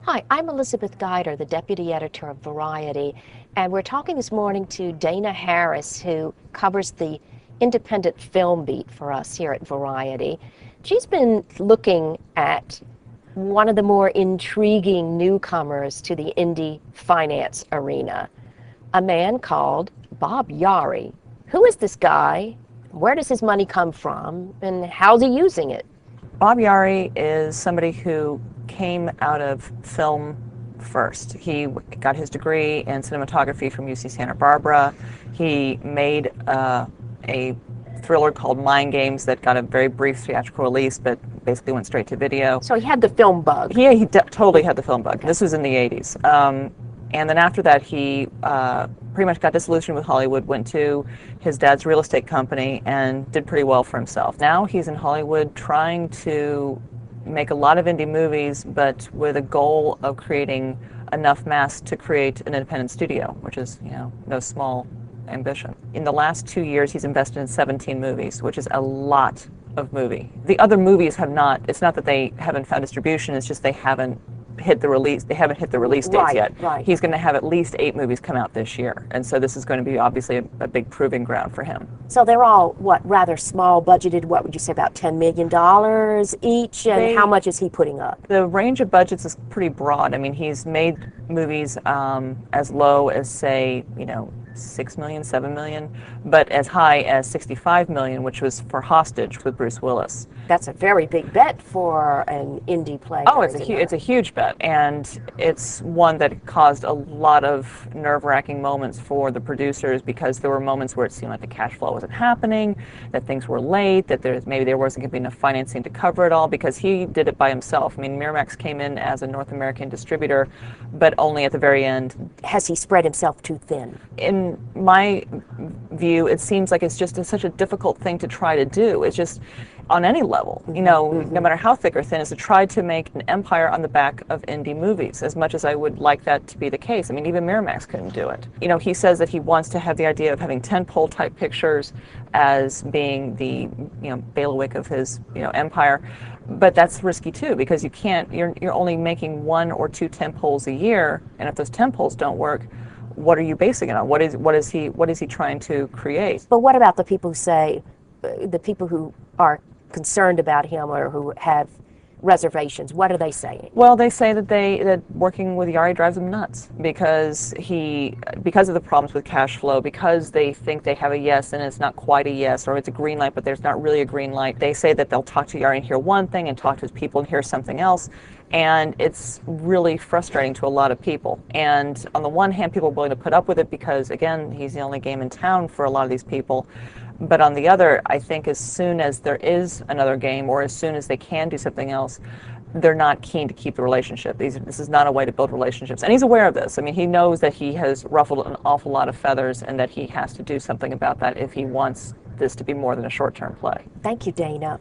Hi, I'm Elizabeth Guider, the Deputy Editor of Variety, and we're talking this morning to Dana Harris, who covers the independent film beat for us here at Variety. She's been looking at one of the more intriguing newcomers to the indie finance arena, a man called Bob Yari. Who is this guy? Where does his money come from? And how's he using it? Bob Yari is somebody who came out of film first. He got his degree in cinematography from UC Santa Barbara. He made a thriller called Mind Games that got a very brief theatrical release, but basically went straight to video. So he had the film bug. Yeah, he totally had the film bug. This was in the 80s. And then after that, he pretty much got disillusioned with Hollywood, went to his dad's real estate company, and did pretty well for himself. Now he's in Hollywood trying to make a lot of indie movies, but with a goal of creating enough mass to create an independent studio, which is, no small ambition. In the last 2 years, he's invested in 17 movies, which is a lot of movie. The other movies have not, it's not that they haven't found distribution, it's just they haven't hit the release dates yet. Right. He's going to have at least 8 movies come out this year, and so this is going to be obviously a big proving ground for him. So they're all, rather small budgeted, what would you say, about $10 million each, and how much is he putting up? The range of budgets is pretty broad. I mean, he's made movies as low as, say, 6 million, 7 million, but as high as 65 million, which was for Hostage with Bruce Willis. That's a very big bet for an indie player. Oh, it's a huge bet, and it's one that caused a lot of nerve-wracking moments for the producers, because there were moments where it seemed like the cash flow wasn't happening, that things were late, that maybe there wasn't going to be enough financing to cover it all, because he did it by himself. I mean, Miramax came in as a North American distributor, but only at the very end. Has he spread himself too thin? In my view, it seems like it's just such a difficult thing to try to do. It's just on any level, no matter how thick or thin, is to try to make an empire on the back of indie movies, as much as I would like that to be the case. I mean, even Miramax couldn't do it. He says that he wants to have the idea of having tentpole type pictures as being the, bailiwick of his, empire. But that's risky too, because you're only making 1 or 2 tentpoles a year, and if those tentpoles don't work, what are you basing it on? What is he trying to create? But what about the people who say, the people who are concerned about him or who have reservations? What are they saying? Well, they say that working with Yari drives them nuts, because of the problems with cash flow, because they think they have a yes and it's not quite a yes, or it's a green light but there's not really a green light. They say that they'll talk to Yari and hear one thing, and talk to his people and hear something else, and it's really frustrating to a lot of people. And on the one hand, people are willing to put up with it because, again, he's the only game in town for a lot of these people. But on the other, I think as soon as there is another game, or as soon as they can do something else, they're not keen to keep the relationship. This is not a way to build relationships. And he's aware of this. I mean, he knows that he has ruffled an awful lot of feathers, and that he has to do something about that if he wants this to be more than a short-term play. Thank you, Dana.